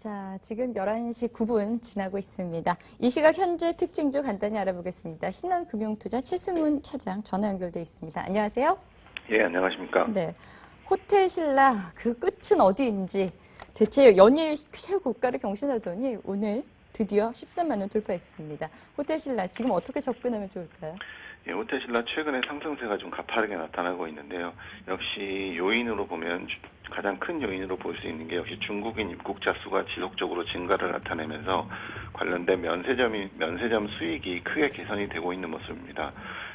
자, 지금 11시 9분 지나고 있습니다. 이 시각 현재 특징주 간단히 알아보겠습니다. 신한금융투자 최승훈 차장 전화 연결돼 있습니다. 안녕하세요. 예, 안녕하십니까. 네, 호텔 신라 그 끝은 어디인지 대체 연일 최고가를 경신하더니 오늘 드디어 13만 원 돌파했습니다. 호텔 신라 지금 어떻게 접근하면 좋을까요? 예, 호텔 신라 최근에 상승세가 좀 가파르게 나타나고 있는데요. 역시 요인으로 보면 가장 큰 요인으로 볼 수 있는 게 역시 중국인 입국자 수가 지속적으로 증가를 나타내면서 관련된 면세점 수익이 크게 개선이 되고 있는 모습입니다.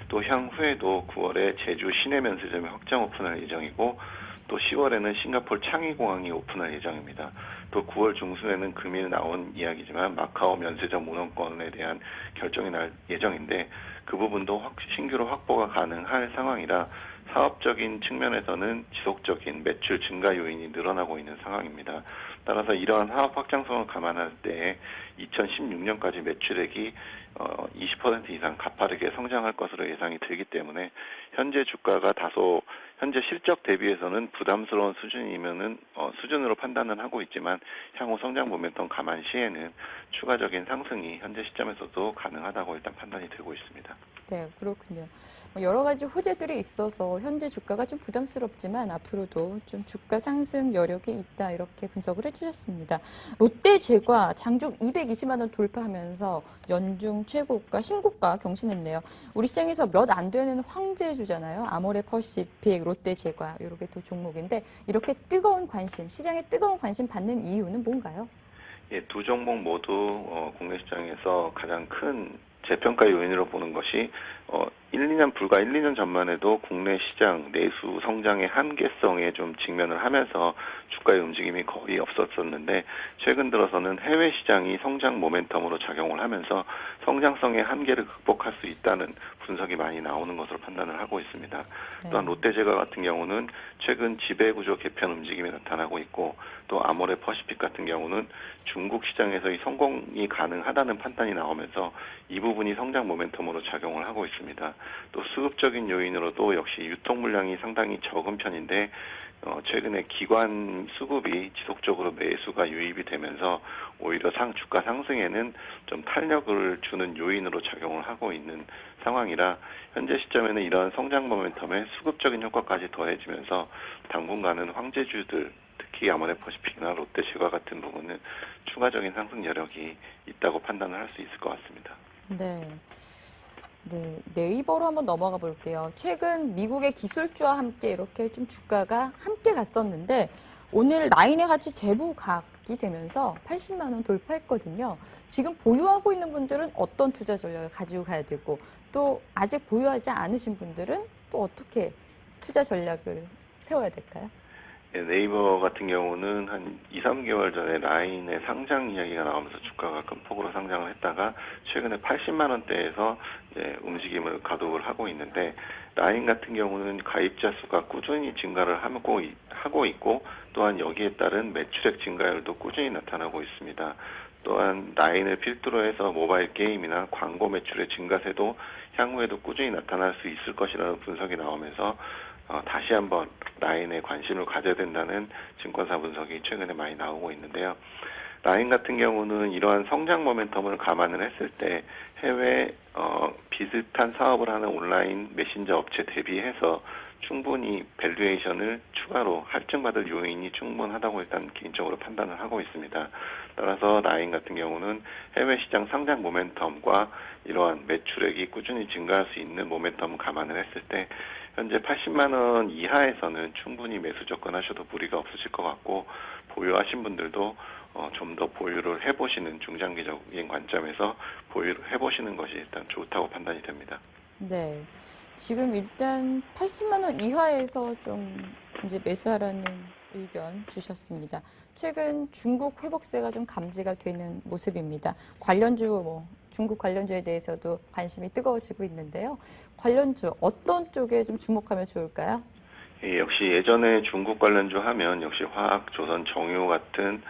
또 향후에도 9월에 제주 시내 면세점이 확장 오픈할 예정이고 또 10월에는 싱가포르 창의공항이 오픈할 예정입니다. 또 9월 중순에는 금일 나온 이야기지만 마카오 면세점 운영권에 대한 결정이 날 예정인데 그 부분도 신규로 확보가 가능할 상황이라 사업적인 측면에서는 지속적인 매출 증가 요인이 늘어나고 있는 상황입니다. 따라서 이러한 사업 확장성을 감안할 때 2016년까지 매출액이 20% 이상 가파르게 성장할 것으로 예상이 되기 때문에 현재 주가가 다소 현재 실적 대비해서는 부담스러운 수준으로 판단은 하고 있지만 향후 성장 모멘텀 감안 시에는 추가적인 상승이 현재 시점에서도 가능하다고 일단 판단이 되고 있습니다. 네, 그렇군요. 여러 가지 호재들이 있어서 현재 주가가 좀 부담스럽지만 앞으로도 좀 주가 상승 여력이 있다 이렇게 분석을 해주셨습니다. 롯데제과 장중 220만 원 돌파하면서 연중 최고가 신고가 경신했네요. 우리 시장에서 몇 안 되는 황제주잖아요. 아모레퍼시픽, 롯데제과 이렇게 두 종목인데 이렇게 뜨거운 관심, 시장에 뜨거운 관심 받는 이유는 뭔가요? 예, 두 종목 모두 국내 시장에서 가장 큰 재평가 요인으로 보는 것이 불과 1, 2년 전만 해도 국내 시장 내수 성장의 한계성에 좀 직면을 하면서 주가의 움직임이 거의 없었었는데 최근 들어서는 해외 시장이 성장 모멘텀으로 작용을 하면서 성장성의 한계를 극복할 수 있다는 분석이 많이 나오는 것으로 판단을 하고 있습니다. 또한 롯데제과 같은 경우는 최근 지배구조 개편 움직임이 나타나고 있고 또 아모레퍼시픽 같은 경우는 중국 시장에서의 성공이 가능하다는 판단이 나오면서 이 부분이 성장 모멘텀으로 작용을 하고 있습니다. 또 수급적인 요인으로도 역시 유통 물량이 상당히 적은 편인데 최근에 기관 수급이 지속적으로 매수가 유입이 되면서 오히려 주가 상승에는 좀 탄력을 주는 요인으로 작용을 하고 있는 상황이라 현재 시점에는 이런 성장 모멘텀에 수급적인 효과까지 더해지면서 당분간은 황제주들 특히 아모레퍼시픽이나 롯데제과 같은 부분은 추가적인 상승 여력이 있다고 판단을 할 수 있을 것 같습니다. 네. 네, 네이버로 한번 넘어가 볼게요. 최근 미국의 기술주와 함께 이렇게 좀 주가가 함께 갔었는데 오늘 라인의 가치 재부각이 되면서 80만 원 돌파했거든요. 지금 보유하고 있는 분들은 어떤 투자 전략을 가지고 가야 되고 또 아직 보유하지 않으신 분들은 또 어떻게 투자 전략을 세워야 될까요? 네이버 같은 경우는 한 2, 3개월 전에 라인의 상장 이야기가 나오면서 주가가 큰 폭으로 상장을 했다가 최근에 80만 원대에서 움직임을 가속을 하고 있는데 라인 같은 경우는 가입자 수가 꾸준히 증가를 하고 있고 또한 여기에 따른 매출액 증가율도 꾸준히 나타나고 있습니다. 또한 라인을 필두로 해서 모바일 게임이나 광고 매출의 증가세도 향후에도 꾸준히 나타날 수 있을 것이라는 분석이 나오면서 다시 한번 라인에 관심을 가져야 된다는 증권사 분석이 최근에 많이 나오고 있는데요. 라인 같은 경우는 이러한 성장 모멘텀을 감안을 했을 때 해외 비슷한 사업을 하는 온라인 메신저 업체 대비해서 충분히 밸류에이션을 추가로 할증받을 요인이 충분하다고 일단 개인적으로 판단을 하고 있습니다. 따라서 라인 같은 경우는 해외 시장 상장 모멘텀과 이러한 매출액이 꾸준히 증가할 수 있는 모멘텀을 감안을 했을 때 현재 80만 원 이하에서는 충분히 매수 접근하셔도 무리가 없으실 것 같고 보유하신 분들도 좀 더 보유를 해보시는 중장기적인 관점에서 보유를 해보시는 것이 일단 좋다고 판단이 됩니다. 네, 지금 일단 80만 원 이하에서 좀 이제 매수하라는 의견 주셨습니다. 최근 중국 회복세가 좀 감지가 되는 모습입니다. 관련주 중국 관련주에 대해서도 관심이 뜨거워지고 있는데요. 관련주 어떤 쪽에 좀 주목하면 좋을까요? 예, 역시 예전에 중국 관련주 하면 역시 화학, 조선, 정유 같은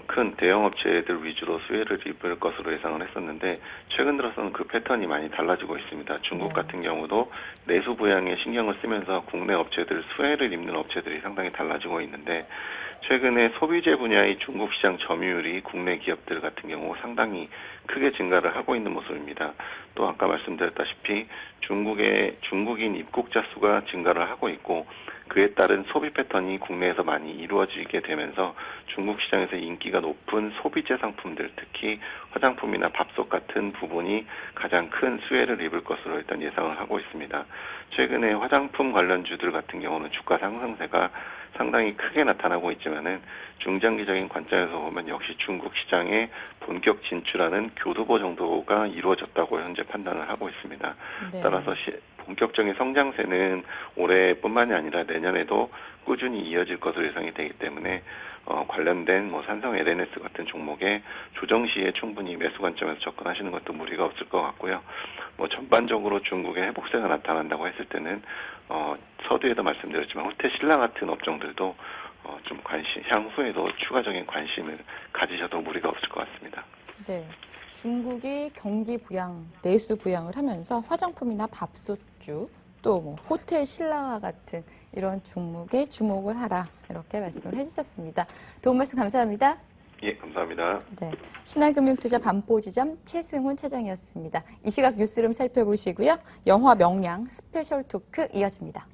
큰 대형 업체들 위주로 수혜를 입을 것으로 예상을 했었는데 최근 들어서는 그 패턴이 많이 달라지고 있습니다. 중국 같은 경우도 내수 부양에 신경을 쓰면서 국내 업체들 수혜를 입는 업체들이 상당히 달라지고 있는데 최근에 소비재 분야의 중국 시장 점유율이 국내 기업들 같은 경우 상당히 크게 증가를 하고 있는 모습입니다. 또 아까 말씀드렸다시피 중국인 입국자 수가 증가를 하고 있고 그에 따른 소비 패턴이 국내에서 많이 이루어지게 되면서 중국 시장에서 인기가 높은 소비재 상품들, 특히 화장품이나 밥솥 같은 부분이 가장 큰 수혜를 입을 것으로 일단 예상을 하고 있습니다. 최근에 화장품 관련주들 같은 경우는 주가 상승세가 상당히 크게 나타나고 있지만은 중장기적인 관점에서 보면 역시 중국 시장에 본격 진출하는 교두보 정도가 이루어졌다고 현재 판단을 하고 있습니다. 네. 따라서 본격적인 성장세는 올해뿐만이 아니라 내년에도 꾸준히 이어질 것으로 예상이 되기 때문에 관련된 삼성 LNS 같은 종목에 조정 시에 충분히 매수 관점에서 접근하시는 것도 무리가 없을 것 같고요. 전반적으로 중국의 회복세가 나타난다고 했을 때는 서두에도 말씀드렸지만 호텔 신라 같은 업종들도 좀 향후에도 추가적인 관심을 가지셔도 무리가 없을 것 같습니다. 네. 중국이 경기 부양, 내수 부양을 하면서 화장품이나 밥솥주, 또 호텔 신라와 같은 이런 종목에 주목을 하라 이렇게 말씀을 해주셨습니다. 도움 말씀 감사합니다. 예, 감사합니다. 네, 신한금융투자 반포지점 최승훈 차장이었습니다. 이 시각 뉴스룸 살펴보시고요. 영화 명량 스페셜 토크 이어집니다.